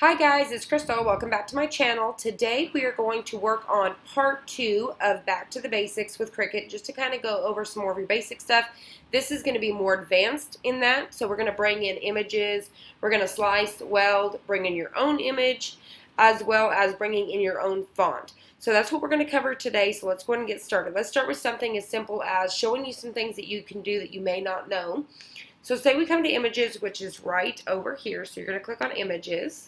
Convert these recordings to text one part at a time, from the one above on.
Hi guys, it's Crystal. Welcome back to my channel. Today we are going to work on part 2 of Back to the Basics with Cricut, just to kind of go over some more of your basic stuff. This is going to be more advanced in that, so we're going to bring in images, we're going to slice, weld, bring in your own image, as well as bringing in your own font. So that's what we're going to cover today, so let's go ahead and get started. Let's start with something as simple as showing you some things that you can do that you may not know. So say we come to images, which is right over here, so you're going to click on images.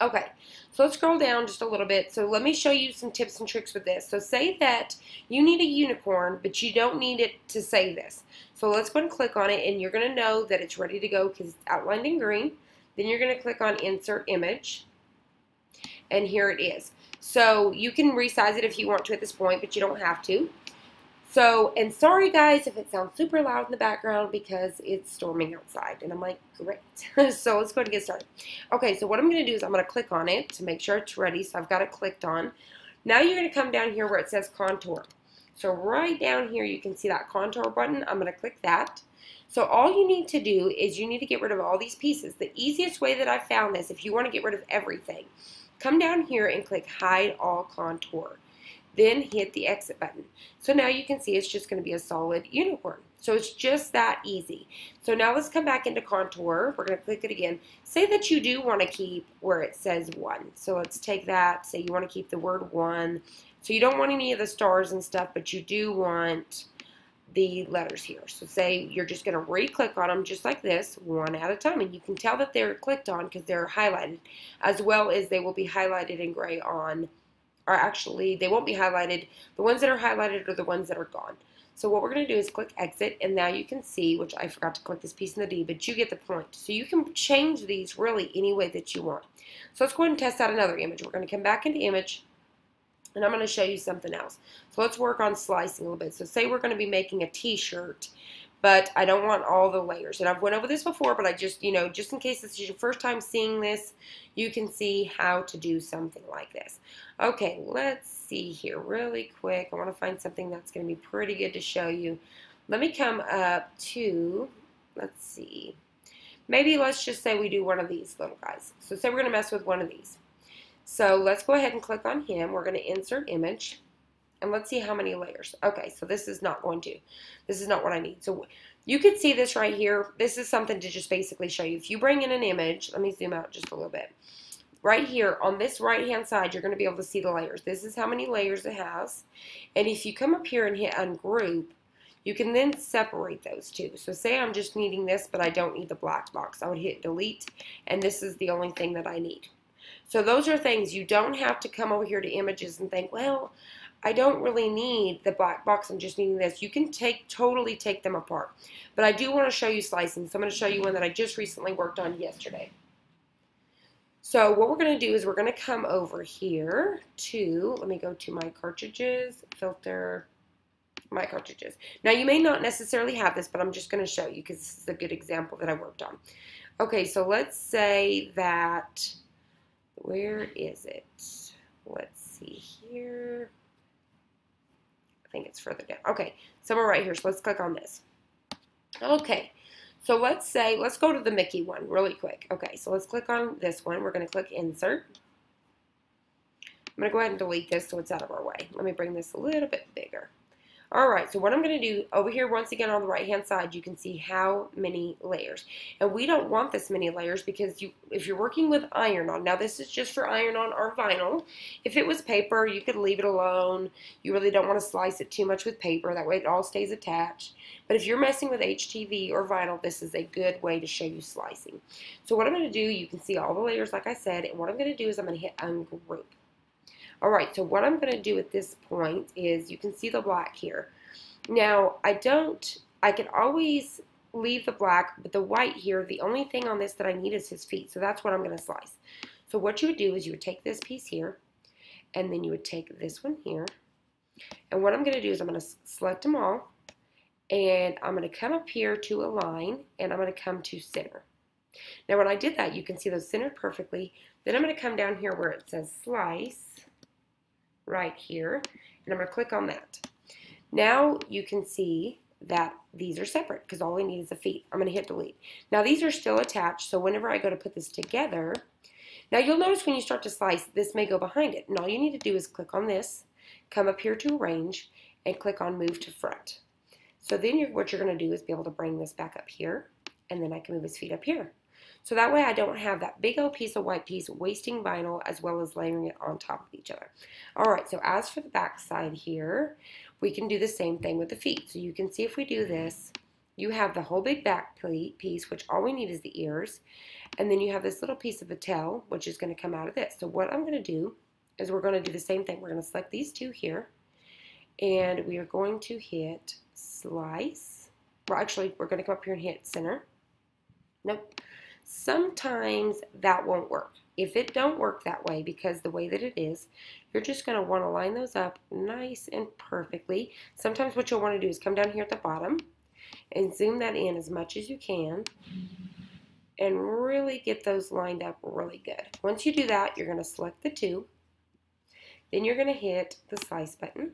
Okay, so let's scroll down just a little bit. So let me show you some tips and tricks with this. So say that you need a unicorn, but you don't need it to say this. So let's go and click on it, and you're going to know that it's ready to go because it's outlined in green. Then you're going to click on Insert Image, and here it is. So you can resize it if you want to at this point, but you don't have to. So, and sorry guys if it sounds super loud in the background because it's storming outside. And I'm like, great. So let's go ahead and get started. Okay, so what I'm going to do is I'm going to click on it to make sure it's ready. So I've got it clicked on. Now you're going to come down here where it says contour. So right down here you can see that contour button. I'm going to click that. So all you need to do is you need to get rid of all these pieces. The easiest way that I found this, if you want to get rid of everything, come down here and click Hide All Contour. Then hit the exit button. So now you can see it's just going to be a solid unicorn. So it's just that easy. So now let's come back into contour. We're going to click it again. Say that you do want to keep where it says 1. So let's take that. Say you want to keep the word 1. So you don't want any of the stars and stuff, but you do want the letters here. So say you're just going to re-click on them just like this, one at a time. And you can tell that they're clicked on because they're highlighted, as well as they will be highlighted in gray on, or actually they won't be highlighted. The ones that are highlighted are the ones that are gone. So what we're going to do is click exit, and now you can see, which I forgot to click this piece in the D, but you get the point. So you can change these really any way that you want. So let's go ahead and test out another image. We're going to come back into image, and I'm going to show you something else. So let's work on slicing a little bit. So say we're going to be making a t-shirt, but I don't want all the layers. And I've went over this before, but I just, just in case this is your first time seeing this, you can see how to do something like this. Okay, let's see here really quick. I want to find something that's going to be pretty good to show you. Let me come up to, let's see, maybe let's just say we do one of these little guys. So say we're going to mess with one of these. So let's go ahead and click on him. We're going to insert image. And let's see how many layers. Okay, so this is not going to. This is not what I need. So you can see this right here. This is something to just basically show you. If you bring in an image, let me zoom out just a little bit. Right here on this right-hand side, you're going to be able to see the layers. This is how many layers it has. And if you come up here and hit ungroup, you can then separate those two. So say I'm just needing this, but I don't need the black box. I would hit delete, and this is the only thing that I need. So those are things you don't have to come over here to images and think, well, I don't really need the black box, I'm just needing this. You can totally take them apart. But I do want to show you slicing. So I'm going to show you one that I just recently worked on yesterday. So what we're going to do is we're going to come over here to, let me go to my cartridges, filter, my cartridges. Now you may not necessarily have this, but I'm just going to show you because this is a good example that I worked on. Okay, so let's say that, where is it? Let's see here. I think it's further down. Okay, somewhere right here. So let's click on this. Okay, so let's go to the Mickey one really quick. Okay, so let's click on this one. We're going to click Insert. I'm going to go ahead and delete this so it's out of our way. Let me bring this a little bit bigger. Alright, so what I'm going to do, over here once again on the right hand side, you can see how many layers. And we don't want this many layers because if you're working with iron-on, now this is just for iron-on or vinyl. If it was paper, you could leave it alone. You really don't want to slice it too much with paper, that way it all stays attached. But if you're messing with HTV or vinyl, this is a good way to show you slicing. So what I'm going to do, you can see all the layers like I said, and what I'm going to do is I'm going to hit ungroup. Alright, so what I'm going to do at this point is you can see the black here. Now, I can always leave the black, but the white here, the only thing on this that I need is his feet. So that's what I'm going to slice. So what you would do is you would take this piece here, and then you would take this one here. And what I'm going to do is I'm going to select them all, and I'm going to come up here to align, and I'm going to come to center. Now, when I did that, you can see those centered perfectly. Then I'm going to come down here where it says slice. Right here, and I'm going to click on that. Now you can see that these are separate because all I need is the feet. I'm going to hit delete. Now these are still attached, so whenever I go to put this together, now you'll notice when you start to slice, this may go behind it. And all you need to do is click on this, come up here to arrange, and click on move to front. So then what you're going to do is be able to bring this back up here, and then I can move his feet up here. So that way I don't have that big old piece of white piece wasting vinyl as well as layering it on top of each other. Alright, so as for the back side here, we can do the same thing with the feet. So you can see if we do this, you have the whole big back piece, which all we need is the ears, and then you have this little piece of the tail, which is going to come out of this. So what I'm going to do is we're going to do the same thing. We're going to select these two here, and we are going to hit slice. Well, actually, we're going to come up here and hit center. Nope. Sometimes that won't work. If it don't work that way, because the way that it is, you're just going to want to line those up nice and perfectly. Sometimes what you'll want to do is come down here at the bottom and zoom that in as much as you can and really get those lined up really good. Once you do that, you're going to select the two. Then you're going to hit the slice button.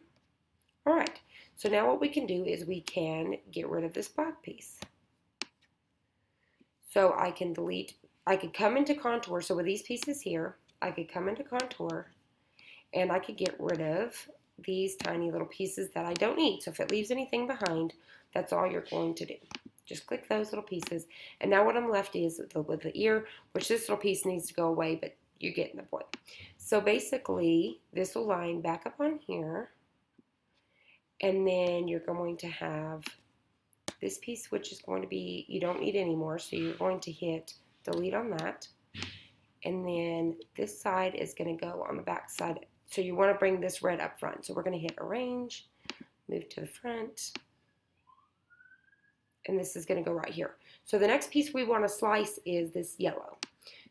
Alright, so now what we can do is we can get rid of this black piece. So I can delete, I could come into contour, so with these pieces here, I could come into contour and I could get rid of these tiny little pieces that I don't need. So if it leaves anything behind, that's all you're going to do. Just click those little pieces. And now what I'm left is with the ear, which this little piece needs to go away, but you're getting the point. So basically, this will line back up on here. And then you're going to have this piece, which is going to be, you don't need anymore, so you're going to hit delete on that. And then this side is going to go on the back side. So you want to bring this red up front. So we're going to hit arrange, move to the front, and this is going to go right here. So the next piece we want to slice is this yellow.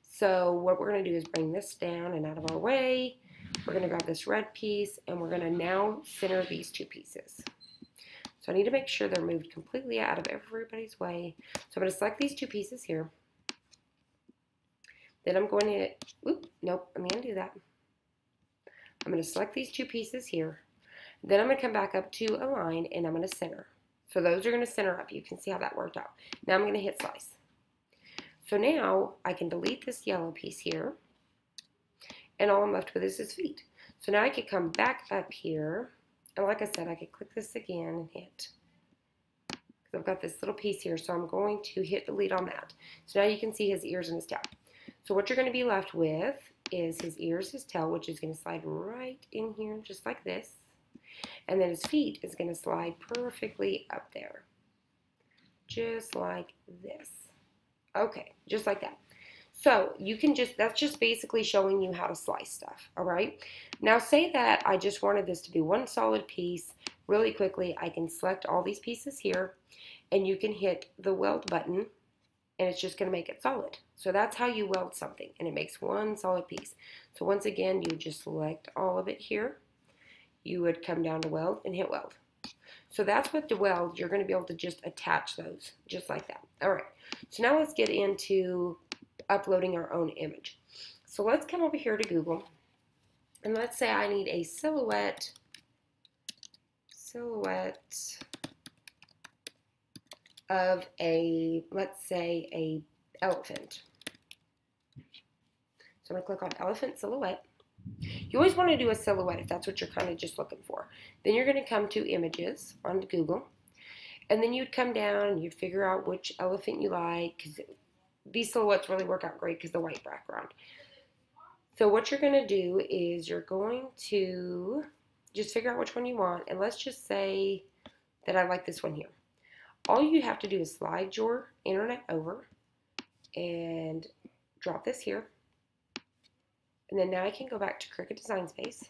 So what we're going to do is bring this down and out of our way. We're going to grab this red piece, and we're going to now center these two pieces. So I need to make sure they're moved completely out of everybody's way. So I'm going to select these two pieces here. Then I'm going to, nope, I'm going to do that. I'm going to select these two pieces here. Then I'm going to come back up to align, and I'm going to center. So those are going to center up. You can see how that worked out. Now I'm going to hit slice. So now I can delete this yellow piece here, and all I'm left with is his feet. So now I could come back up here, and like I said, I could click this again and hit. Because I've got this little piece here, so I'm going to hit delete on that. So now you can see his ears and his tail. So what you're going to be left with is his ears, his tail, which is going to slide right in here, just like this. And then his feet is going to slide perfectly up there. Just like this. Okay, just like that. So you can just, that's just basically showing you how to slice stuff, all right? Now say that I just wanted this to be one solid piece. Really quickly, I can select all these pieces here, and you can hit the weld button, and it's just going to make it solid. So that's how you weld something, and it makes one solid piece. So once again, you just select all of it here. You would come down to weld and hit weld. So that's what the weld, you're going to be able to just attach those, just like that. All right, so now let's get into uploading our own image. So let's come over here to Google, and let's say I need a silhouette of a, let's say, a elephant. So I'm going to click on elephant silhouette. You always want to do a silhouette if that's what you're kind of just looking for. Then you're going to come to images on Google, and then you'd come down and you'd figure out which elephant you like, because these silhouettes really work out great because the white background. So what you're going to do is you're going to just figure out which one you want, and let's just say that I like this one here. All you have to do is slide your internet over and drop this here. And then now I can go back to Cricut Design Space,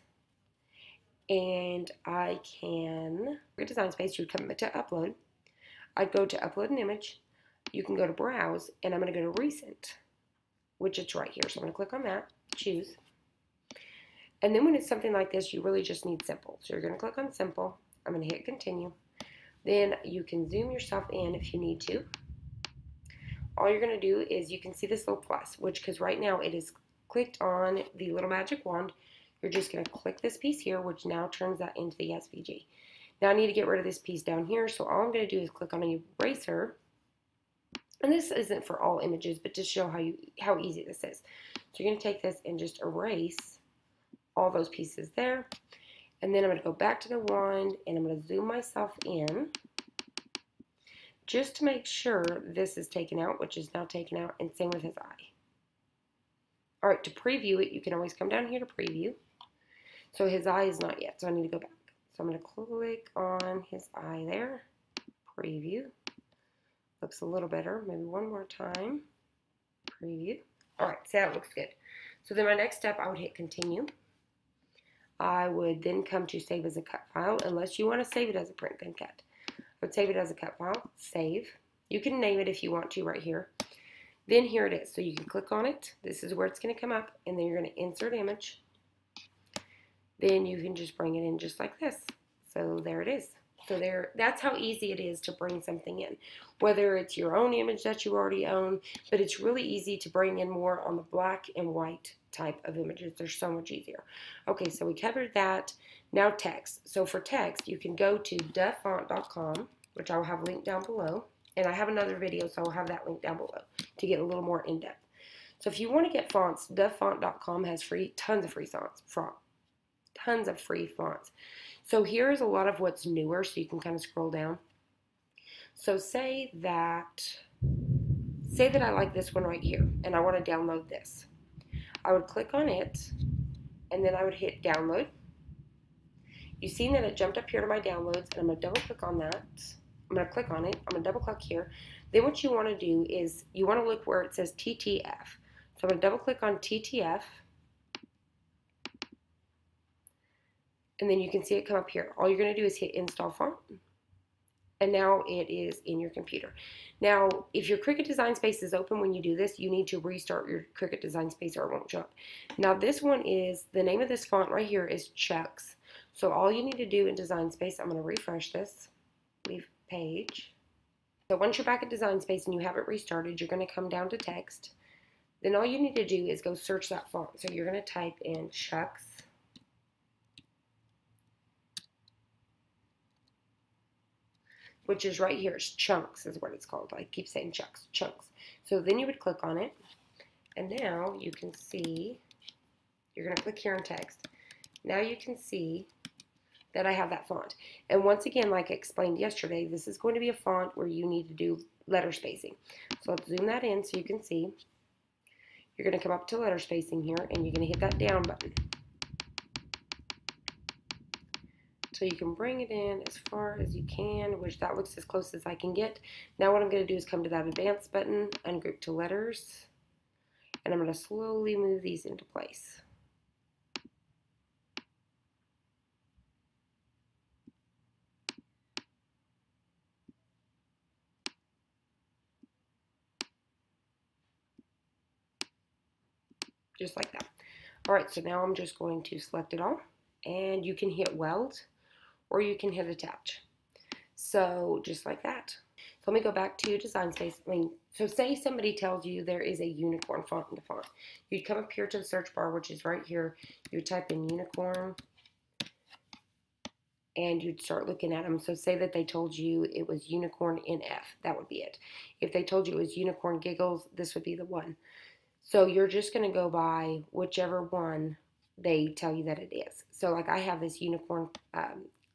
and I can, Cricut Design Space, you would come to upload. I'd go to upload an image. You can go to browse, and I'm going to go to recent, which it's right here. So I'm going to click on that, choose. And then when it's something like this, you really just need simple. So you're going to click on simple. I'm going to hit continue. Then you can zoom yourself in if you need to. All you're going to do is you can see this little plus, which, because right now it is clicked on the little magic wand, you're just going to click this piece here, which now turns that into the SVG. Now I need to get rid of this piece down here, so all I'm going to do is click on an eraser. And this isn't for all images, but to show how easy this is. So you're going to take this and just erase all those pieces there. And then I'm going to go back to the wand and I'm going to zoom myself in just to make sure this is taken out, which is now taken out, and same with his eye. All right, to preview it, you can always come down here to preview. So his eye is not yet, so I need to go back. So I'm going to click on his eye there, preview. Looks a little better. Maybe one more time. Preview. All right, see, that looks good. So then my next step, I would hit continue. I would then come to save as a cut file, unless you want to save it as a print then cut. I would save it as a cut file, save. You can name it if you want to right here. Then here it is. So you can click on it. This is where it's going to come up, and then you're going to insert image. Then you can just bring it in just like this. So there it is. So that's how easy it is to bring something in, whether it's your own image that you already own, but it's really easy to bring in more on the black and white type of images. They're so much easier. Okay, so we covered that. Now text. So for text, you can go to Dafont.com, which I will have linked down below, and I have another video, so I'll have that link down below to get a little more in-depth. So if you want to get fonts, Dafont.com has tons of free fonts. So here's a lot of what's newer, so you can kind of scroll down. So say that I like this one right here, and I want to download this. I would click on it, and then I would hit download. You've seen that it jumped up here to my downloads, and I'm going to double click on that. I'm going to click on it. I'm going to double click here. Then what you want to do is you want to look where it says TTF. So I'm going to double click on TTF. And then you can see it come up here. All you're going to do is hit install font. And now it is in your computer. Now, if your Cricut Design Space is open when you do this, you need to restart your Cricut Design Space or it won't show up. Now, this one is, the name of this font right here is Chucks. So all you need to do in Design Space, I'm going to refresh this, leave page. So once you're back at Design Space and you have it restarted, you're going to come down to text. Then all you need to do is go search that font. So you're going to type in Chucks. Which is right here. It's Chunks is what it's called. I keep saying Chucks. Chunks. So then you would click on it. And now you can see, you're going to click here on text. Now you can see that I have that font. And once again, like I explained yesterday, this is going to be a font where you need to do letter spacing. So let's zoom that in so you can see. You're going to come up to letter spacing here, and you're going to hit that down button. So you can bring it in as far as you can, which that looks as close as I can get. Now what I'm going to do is come to that advanced button, ungroup to letters, and I'm going to slowly move these into place. Just like that. Alright, so now I'm just going to select it all, and you can hit weld, or you can hit attach. So just like that. So let me go back to Design Space. So say somebody tells you there is a unicorn font in the font. You'd come up here to the search bar, which is right here. You would type in unicorn, and you'd start looking at them. So say that they told you it was unicorn NF. That would be it. If they told you it was unicorn giggles, this would be the one. So you're just going to go by whichever one they tell you that it is. So like I have this unicorn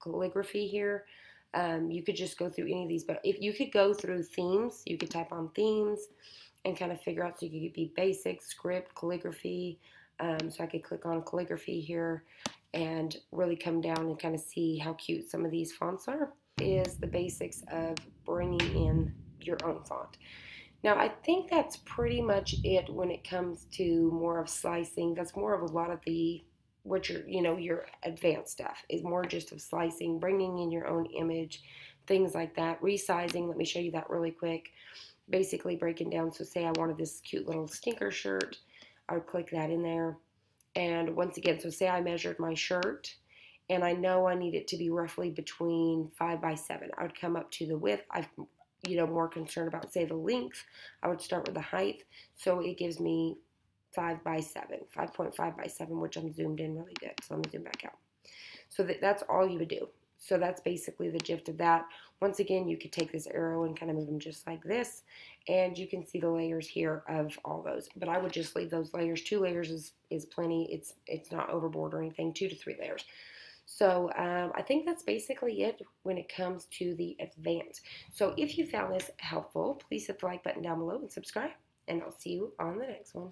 calligraphy here. You could just go through any of these, but if you could go through themes, you could type on themes and kind of figure out, so you could be basic, script, calligraphy. So I could click on calligraphy here and really come down and kind of see how cute some of these fonts are. Is the basics of bringing in your own font. Now I think that's pretty much it when it comes to more of slicing. That's more of a lot of the your advanced stuff is more just of slicing, bringing in your own image, things like that. Resizing, let me show you that really quick. Basically breaking down, so say I wanted this cute little stinker shirt, I would click that in there. And once again, so say I measured my shirt and I know I need it to be roughly between 5 by 7. I would come up to the width. I'm more concerned about, say, the length. I would start with the height. So it gives me 5 by 7, 5.5 by 7, which I'm zoomed in really good. So let me zoom back out. So that's all you would do. So that's basically the gist of that. Once again, you could take this arrow and kind of move them just like this, and you can see the layers here of all those. But I would just leave those layers. 2 layers is plenty. It's not overboard or anything. 2 to 3 layers. So I think that's basically it when it comes to the Advance. So if you found this helpful, please hit the like button down below and subscribe, and I'll see you on the next one.